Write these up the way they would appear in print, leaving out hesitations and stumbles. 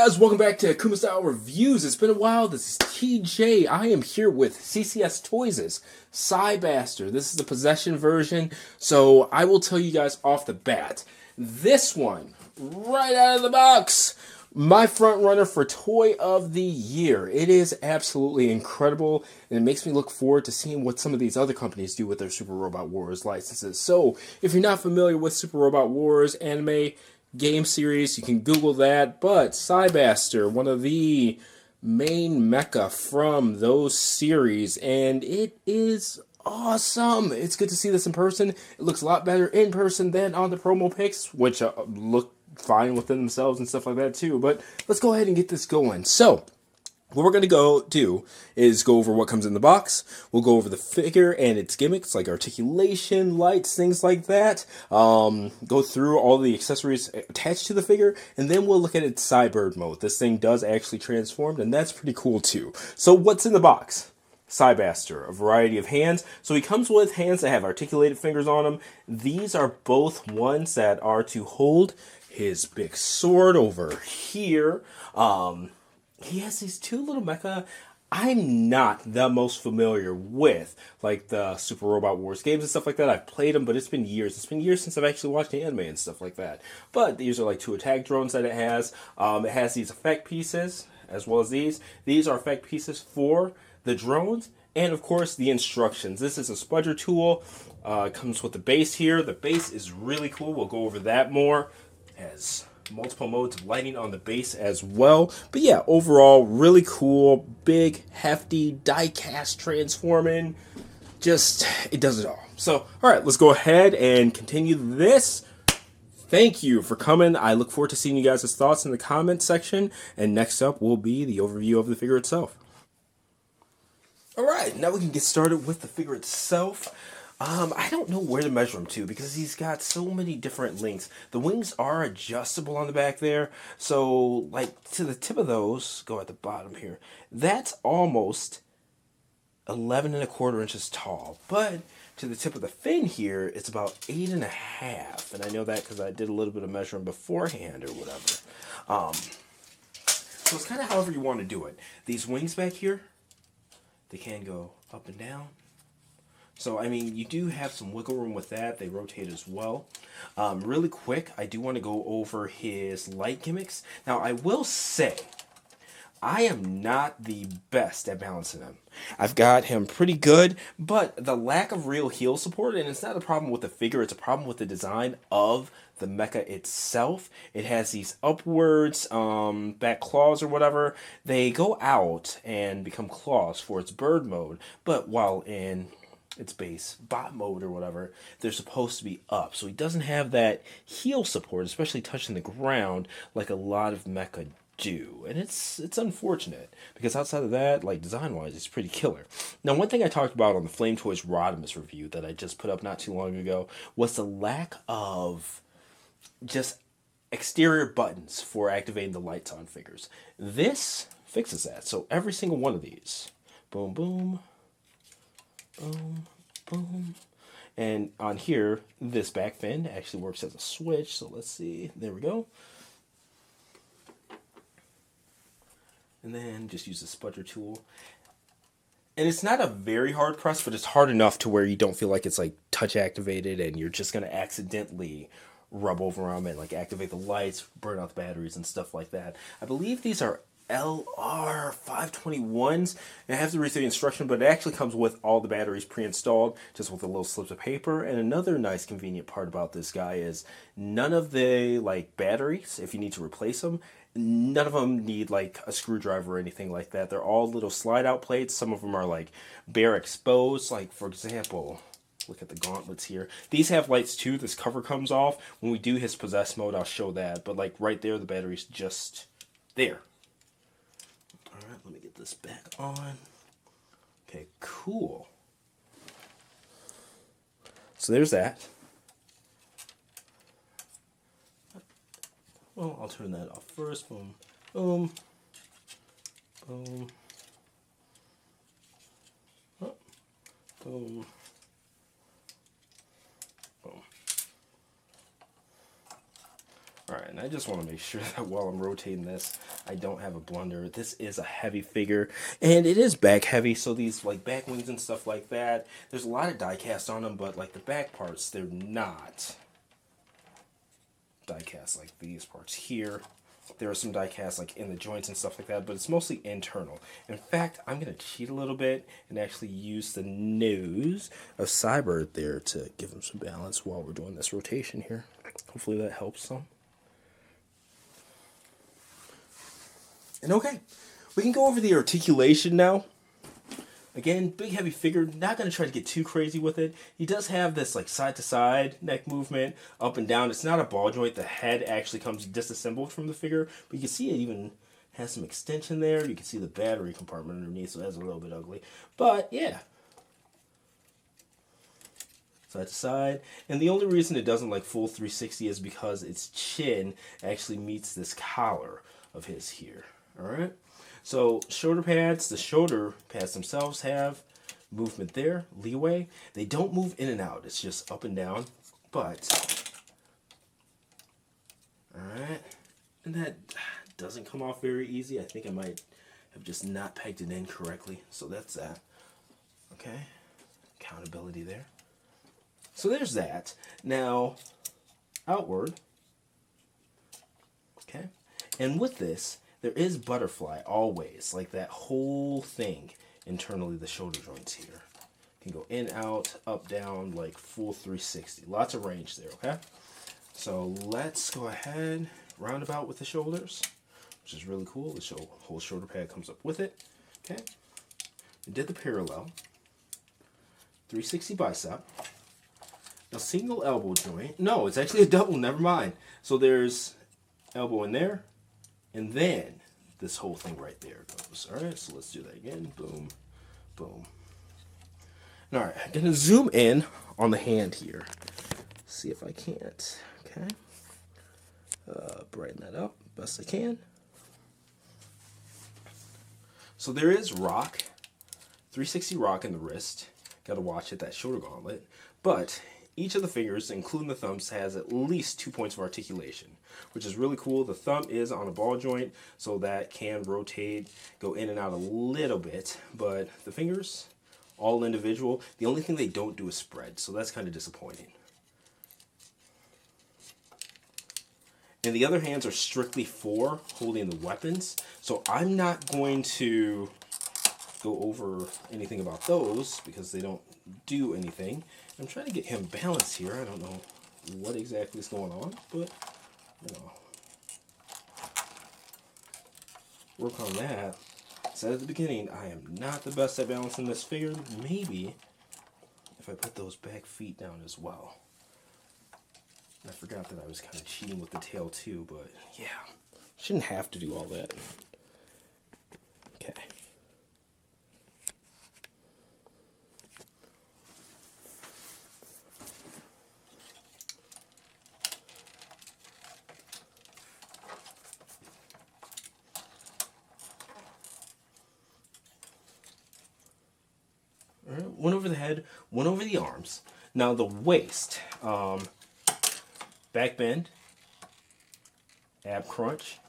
guys, welcome back to Kuma Style Reviews. It's been a while. This is TJ. I am here with CCSToys' Cybaster. This is the possession version, so I will tell you guys off the bat. This one, right out of the box, my front runner for Toy of the Year. It is absolutely incredible, and it makes me look forward to seeing what some of these other companies do with their Super Robot Wars licenses. So, if you're not familiar with Super Robot Wars anime game series, you can Google that. But Cybaster, one of the main mecha from those series, and it is awesome. It's good to see this in person. It looks a lot better in person than on the promo pics, which look fine within themselves and stuff like that too. But let's go ahead and get this going. So what we're going to do is go over what comes in the box. We'll go over the figure and its gimmicks, like articulation, lights, things like that. Go through all the accessories attached to the figure, and then we'll look at its Cyber mode. This thing does actually transform, and that's pretty cool too. So what's in the box? Cybaster, a variety of hands. So he comes with hands that have articulated fingers on them. These are both ones that are to hold his big sword over here. He has these two little mecha I'm not the most familiar with, like the Super Robot Wars games and stuff like that. I've played them, but it's been years. It's been years since I've actually watched anime and stuff like that. But these are like two attack drones that it has. It has these effect pieces, as well as these. These are effect pieces for the drones, and of course the instructions. This is a spudger tool. It comes with the base here. The base is really cool. We'll go over that more. It has multiple modes of lighting on the base as well. But yeah, overall, really cool, big, hefty, die-cast transforming. Just, it does it all. So, alright, let's go ahead and continue this. Thank you for coming. I look forward to seeing you guys' thoughts in the comments section. And next up will be the overview of the figure itself. Alright, now we can get started with the figure itself. I don't know where to measure him to because he's got so many different lengths. The wings are adjustable on the back there. So, like, to the tip of those, go at the bottom here, that's almost 11¼ inches tall. But to the tip of the fin here, it's about 8½. And I know that because I did a little bit of measuring beforehand or whatever. So it's kind of however you want to do it. These wings back here, they can go up and down. So, I mean, you do have some wiggle room with that. They rotate as well. Really quick, I do want to go over his light gimmicks. Now, I will say, I am not the best at balancing him. I've got him pretty good, but the lack of real heel support, and it's not a problem with the figure, it's a problem with the design of the mecha itself. It has these upwards back claws or whatever. They go out and become claws for its bird mode, but while in its base bot mode or whatever, they're supposed to be up. So he doesn't have that heel support, especially touching the ground, like a lot of mecha do. And it's unfortunate, because outside of that, like, design-wise, it's pretty killer. Now, one thing I talked about on the Flame Toys Rodimus review that I just put up not too long ago was the lack of just exterior buttons for activating the lights on figures. This fixes that. So every single one of these, boom, boom, boom, boom. And on here, this back fin actually works as a switch. So let's see. There we go. And then just use the spudger tool. And it's not a very hard press, but it's hard enough to where you don't feel like it's like touch activated and you're just going to accidentally rub over them and like activate the lights, burn out the batteries and stuff like that. I believe these are LR521s. And I have to read through the instruction, but it actually comes with all the batteries pre-installed, just with a little slips of paper. And another nice convenient part about this guy is none of the like batteries, if you need to replace them, none of them need like a screwdriver or anything like that. They're all little slide out plates. Some of them are like bare exposed. Like, for example, look at the gauntlets here. These have lights too. This cover comes off. When we do his possess mode, I'll show that. But like right there, the battery's just there. Alright, let me get this back on. Okay, cool. So there's that. Well, I'll turn that off first. Boom, boom, boom, oh, boom, boom. Alright, now I just want to make sure that while I'm rotating this, I don't have a blunder. This is a heavy figure, and it is back heavy, so these like back wings and stuff like that, there's a lot of die cast on them, but like the back parts, they're not die cast like these parts here. There are some die casts like in the joints and stuff like that, but it's mostly internal. In fact, I'm going to cheat a little bit and actually use the nose of Cyber there to give him some balance while we're doing this rotation here. Hopefully that helps some. And okay, we can go over the articulation now. Again, big heavy figure, not going to try to get too crazy with it. He does have this like side to side neck movement, up and down. It's not a ball joint. The head actually comes disassembled from the figure, but you can see it even has some extension there. You can see the battery compartment underneath, so that's a little bit ugly. But yeah, side to side. And the only reason it doesn't like full 360 is because its chin actually meets this collar of his here. All right. So shoulder pads, the shoulder pads themselves have movement there, leeway. They don't move in and out. It's just up and down. But, all right. And that doesn't come off very easy. I think I might have just not pegged it in correctly. So that's that. Okay. Accountability there. So there's that. Now, outward. Okay. And with this, there is butterfly always, like that whole thing internally, the shoulder joints here. Can go in, out, up, down, like full 360. Lots of range there, okay? So let's go ahead, roundabout with the shoulders, which is really cool. The whole shoulder pad comes up with it, okay? We did the parallel. 360 bicep. Now single elbow joint. No, it's actually a double, never mind. So there's elbow in there. And then this whole thing right there goes. All right, so let's do that again. Boom, boom. All right, I'm going to zoom in on the hand here. See if I can't. Okay. Brighten that up best I can. So there is rock. 360 rock in the wrist. Got to watch it, that shoulder gauntlet. But each of the fingers, including the thumbs, has at least 2 points of articulation, which is really cool. The thumb is on a ball joint, so that can rotate, go in and out a little bit, but the fingers, all individual. The only thing they don't do is spread, so that's kind of disappointing. And the other hands are strictly for holding the weapons, so I'm not going to go over anything about those because they don't do anything. I'm trying to get him balanced here. I don't know what exactly is going on, but you know, work on that. I said at the beginning, I am not the best at balancing this figure. Maybe if I put those back feet down as well. I forgot that I was kind of cheating with the tail too, but yeah, shouldn't have to do all that. Okay. One over the head, one over the arms. Now the waist, back bend, ab crunch.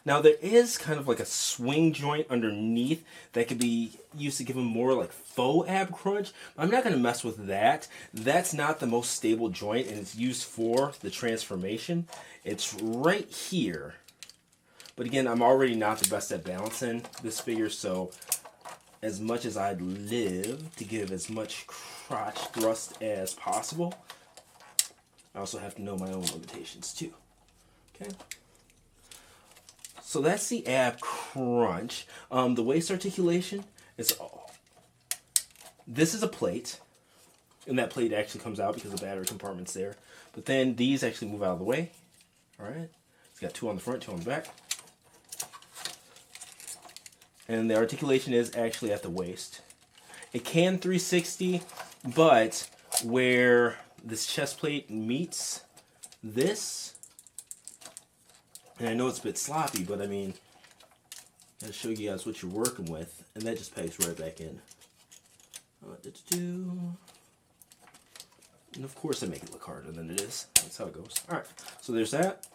Now there is kind of like a swing joint underneath that could be used to give him more like faux ab crunch. I'm not going to mess with that. That's not the most stable joint, and it's used for the transformation. It's right here. But again, I'm already not the best at balancing this figure, so as much as I'd live to give as much crotch thrust as possible, I also have to know my own limitations too. Okay. So that's the ab crunch. The waist articulation is this is a plate, and that plate actually comes out because the battery compartment's there. But then these actually move out of the way. All right. It's got 2 on the front, 2 on the back. And the articulation is actually at the waist. It can 360, but where this chest plate meets this, and I know it's a bit sloppy, but I mean, I gotta show you guys what you're working with, and that just pegs right back in. And of course I make it look harder than it is. That's how it goes. Alright, so there's that.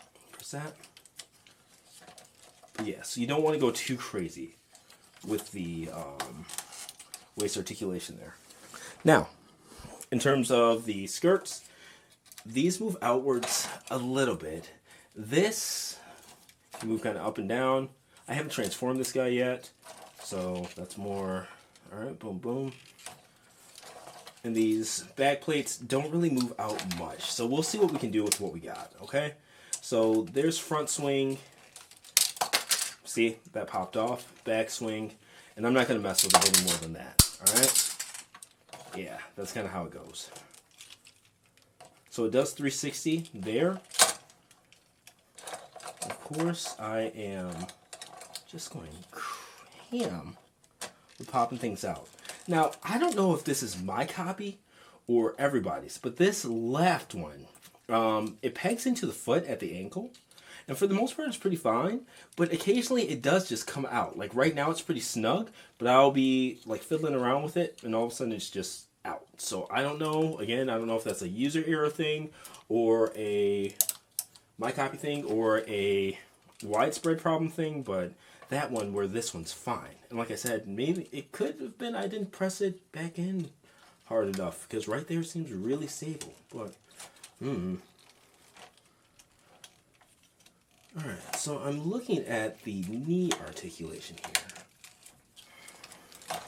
What's that? But yeah, so you don't want to go too crazy with the waist articulation there. Now, in terms of the skirts, these move outwards a little bit. This can move kind of up and down. I haven't transformed this guy yet, so that's more. All right, boom, boom. And these back plates don't really move out much, so we'll see what we can do with what we got, okay? So there's front swing. See, that popped off. Back swing. And I'm not going to mess with it any more than that, all right? Yeah, that's kind of how it goes. So it does 360 there. Of course, I am just going ham with popping things out. Now, I don't know if this is my copy or everybody's, but this left one, it pegs into the foot at the ankle. And for the most part, it's pretty fine. But occasionally, it does just come out. Like right now, it's pretty snug. But I'll be like fiddling around with it. And all of a sudden, it's just out. So I don't know. Again, I don't know if that's a user error thing. Or a my copy thing. Or a widespread problem thing. But that one where this one's fine. And like I said, maybe it could have been I didn't press it back in hard enough. Because right there seems really stable. But, Alright, so I'm looking at the knee articulation here.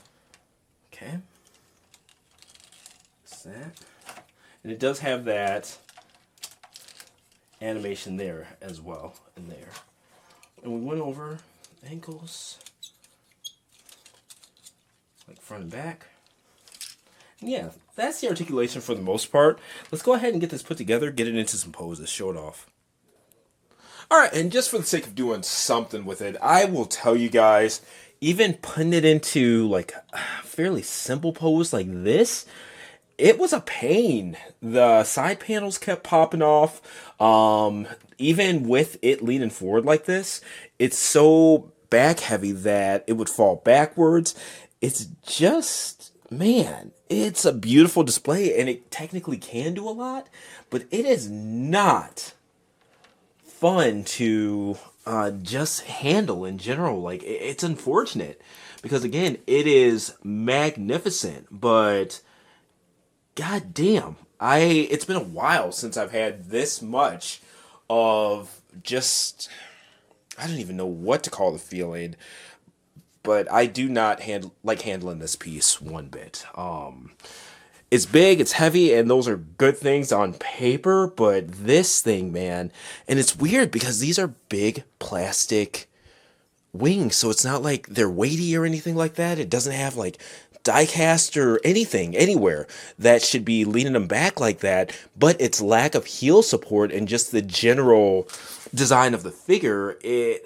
Okay. What's that? And it does have that animation there as well, in there. And we went over ankles, like front and back. And yeah, that's the articulation for the most part. Let's go ahead and get this put together, get it into some poses, show it off. Alright, and just for the sake of doing something with it, I will tell you guys, even putting it into like a fairly simple pose like this, it was a pain. The side panels kept popping off. Even with it leaning forward like this, it's so back heavy that it would fall backwards. It's just, man, it's a beautiful display, and it technically can do a lot, but it is not fun to just handle in general. Like, it's unfortunate because again, it is magnificent, but god damn, it's been a while since I've had this much of just, I don't even know what to call the feeling, but I do not like handling this piece one bit. It's big, it's heavy, and those are good things on paper, but this thing, man, and it's weird because these are big plastic wings, so it's not like they're weighty or anything like that. It doesn't have like die cast or anything anywhere that should be leaning them back like that, but its lack of heel support and just the general design of the figure, it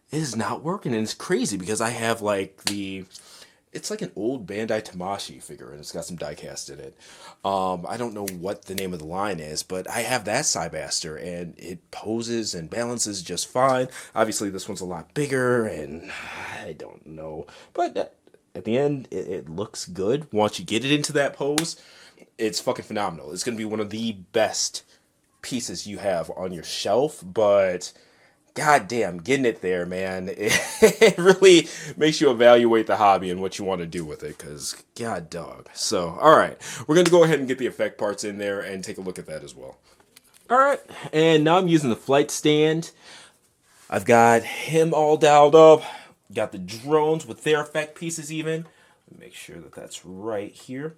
is not working. And it's crazy because I have like it's like an old Bandai Tamashii figure, and it's got some die-cast in it. I don't know what the name of the line is, but I have that Cybaster, and it poses and balances just fine. Obviously, this one's a lot bigger, and I don't know. But at the end, it looks good. Once you get it into that pose, it's fucking phenomenal. It's going to be one of the best pieces you have on your shelf, but god damn, getting it there, man, it really makes you evaluate the hobby and what you want to do with it, because god dog. So, alright, we're going to go ahead and get the effect parts in there and take a look at that as well. Alright, and now I'm using the flight stand. I've got him all dialed up, got the drones with their effect pieces even. Make sure that that's right here.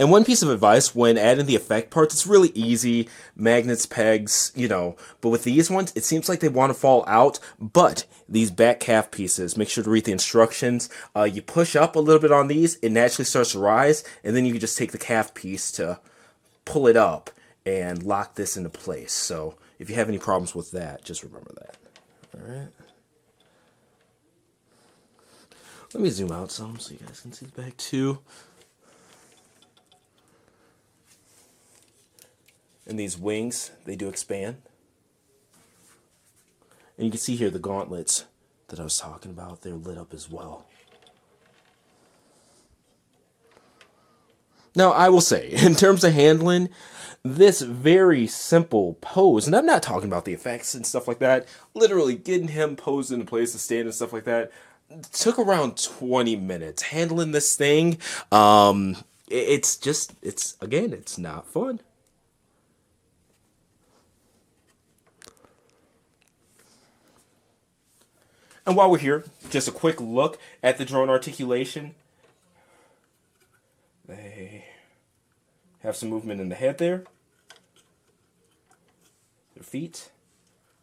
And one piece of advice when adding the effect parts, it's really easy. Magnets, pegs, But with these ones, it seems like they want to fall out. But these back calf pieces, make sure to read the instructions. You push up a little bit on these, it naturally starts to rise. And then you can just take the calf piece to pull it up and lock this into place. So if you have any problems with that, just remember that. Alright. Let me zoom out some so you guys can see the back too. And these wings, they do expand. And you can see here the gauntlets that I was talking about, they're lit up as well. Now, I will say, in terms of handling, this very simple pose, and I'm not talking about the effects and stuff like that, literally getting him posed into place to stand and stuff like that, took around 20 minutes. Handling this thing, again, it's not fun. And while we're here, just a quick look at the drone articulation. They have some movement in the head there. Their feet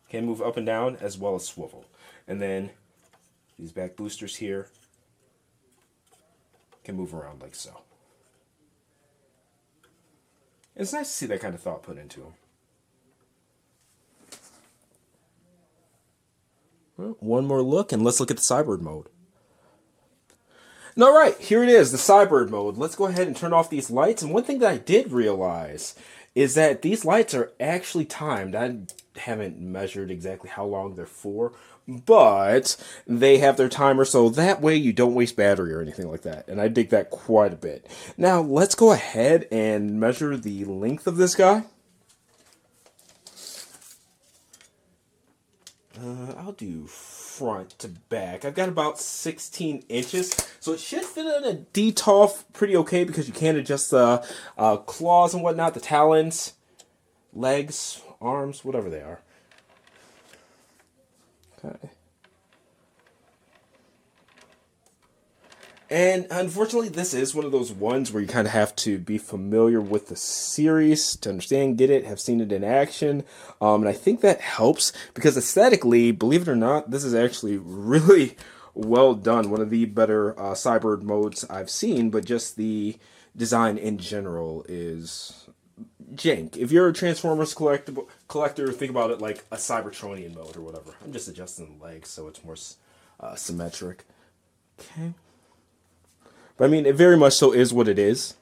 can move up and down as well as swivel. And then these back boosters here can move around like so. And it's nice to see that kind of thought put into them. Well, one more look, and let's look at the Cybird mode. And all right, here it is, the Cybird mode. Let's go ahead and turn off these lights. And one thing that I did realize is that these lights are actually timed. I haven't measured exactly how long they're for, but they have their timer, so that way you don't waste battery or anything like that. And I dig that quite a bit. Now, let's go ahead and measure the length of this guy. I'll do front to back. I've got about 16 inches, so it should fit in a D-TOF pretty okay because you can adjust the claws and whatnot, the talons, legs, arms, whatever they are. Okay. And unfortunately, this is one of those ones where you kind of have to be familiar with the series to understand, get it, have seen it in action. And I think that helps because aesthetically, believe it or not, this is actually really well done. One of the better Cybird modes I've seen, but just the design in general is jank. If you're a Transformers collector, think about it like a Cybertronian mode or whatever. I'm just adjusting the legs so it's more symmetric. Okay. But I mean, it very much so is what it is.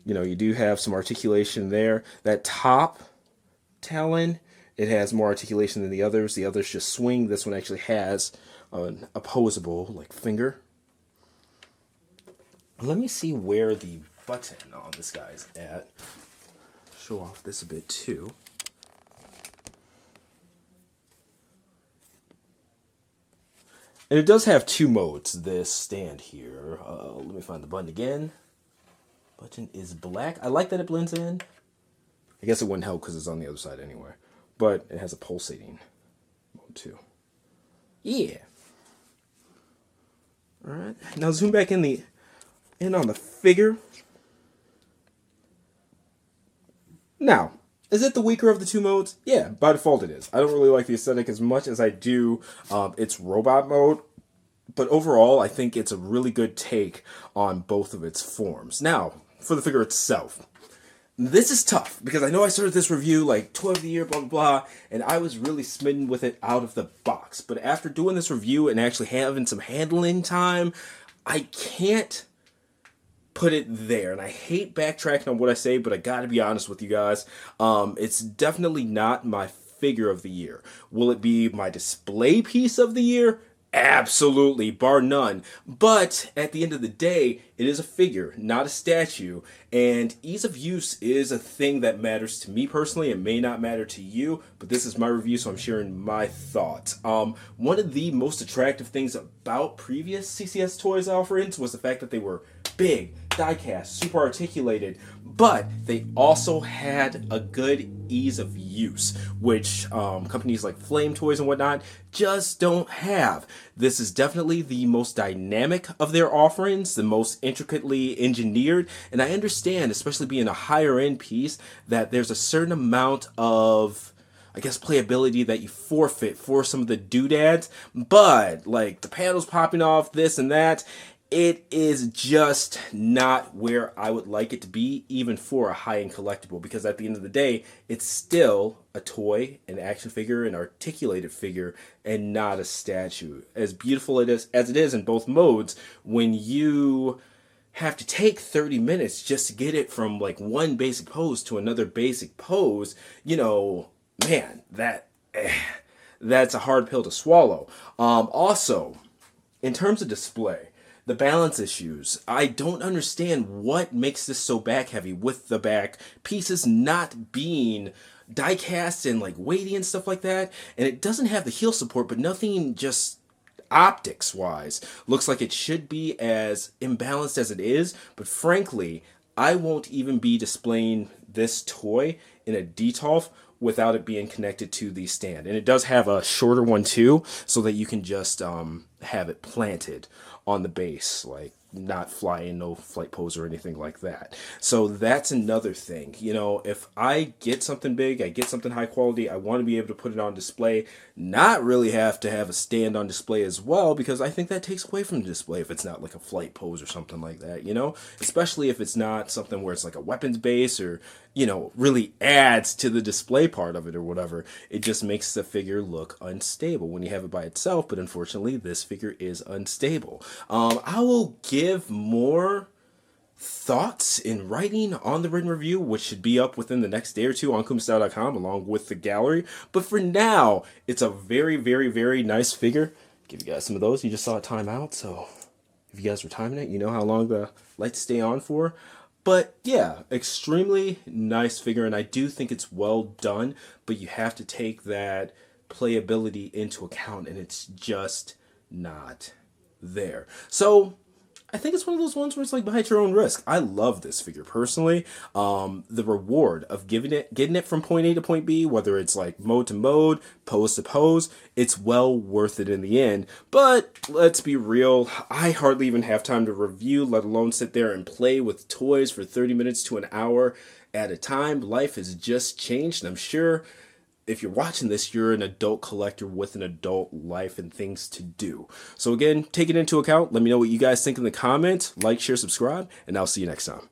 You know, you do have some articulation there. That top talon, it has more articulation than the others. The others just swing. This one actually has an opposable, like, finger. Let me see where the button on this guy's at. Show off this a bit, too. And it does have two modes, this stand here. Let me find the button again. Button is black. I like that it blends in. I guess it wouldn't help because it's on the other side anyway. But it has a pulsating mode too. Yeah. Alright. Now zoom back in on the figure. Now, is it the weaker of the two modes? Yeah, by default it is. I don't really like the aesthetic as much as I do its robot mode. But overall, I think it's a really good take on both of its forms. Now, for the figure itself. This is tough, because I know I started this review like 12 of the year, blah, blah, blah, and I was really smitten with it out of the box. But after doing this review and actually having some handling time, I can't put it there. And I hate backtracking on what I say, but I gotta be honest with you guys. It's definitely not my figure of the year. Will it be my display piece of the year? Absolutely, bar none. But at the end of the day, it is a figure, not a statue. And ease of use is a thing that matters to me personally. It may not matter to you, but this is my review, so I'm sharing my thoughts. One of the most attractive things about previous CCSToys offerings was the fact that they were big, die-cast, super articulated, but they also had a good ease of use, which companies like Flame Toys and whatnot just don't have. This is definitely the most dynamic of their offerings, the most intricately engineered, and I understand, especially being a higher end piece, that there's a certain amount of, I guess, playability that you forfeit for some of the doodads, but like the panels popping off, this and that, it is just not where I would like it to be, even for a high-end collectible, because at the end of the day, it's still a toy, an action figure, an articulated figure, and not a statue. As beautiful as it is in both modes, when you have to take 30 minutes just to get it from like one basic pose to another basic pose, you know, man, that's a hard pill to swallow. Also, in terms of display, The balance issues. I don't understand what makes this so back heavy with the back pieces not being die cast and like weighty and stuff like that. And it doesn't have the heel support, but nothing just optics wise looks like it should be as imbalanced as it is. But frankly, I won't even be displaying this toy in a detolf without it being connected to the stand. And it does have a shorter one too, so that you can just have it planted on the base, like not flying, no flight pose or anything like that. So that's another thing. You know, if I get something big, I get something high quality, I want to be able to put it on display, not really have to have a stand on display as well, because I think that takes away from the display if it's not like a flight pose or something like that, you know? Especially if it's not something where it's like a weapons base or, you know, really adds to the display part of it or whatever. It just makes the figure look unstable when you have it by itself, but unfortunately this figure is unstable. I will give more thoughts in writing on the written review, which should be up within the next day or two on kumastyle.com along with the gallery. But for now, it's a very, very, very nice figure. Give you guys some of those. You just saw it time out, so if you guys were timing it, you know how long the lights stay on for. But yeah, extremely nice figure, and I do think it's well done, but you have to take that playability into account, and it's just not there. So I think it's one of those ones where it's like buy at your own risk. I love this figure personally. The reward of getting it from point A to point B, whether it's like mode to mode, pose to pose, it's well worth it in the end. But let's be real, I hardly even have time to review, let alone sit there and play with toys for 30 minutes to an hour at a time. Life has just changed, and I'm sure if you're watching this, you're an adult collector with an adult life and things to do. So again, take it into account. Let me know what you guys think in the comments. Like, share, subscribe, and I'll see you next time.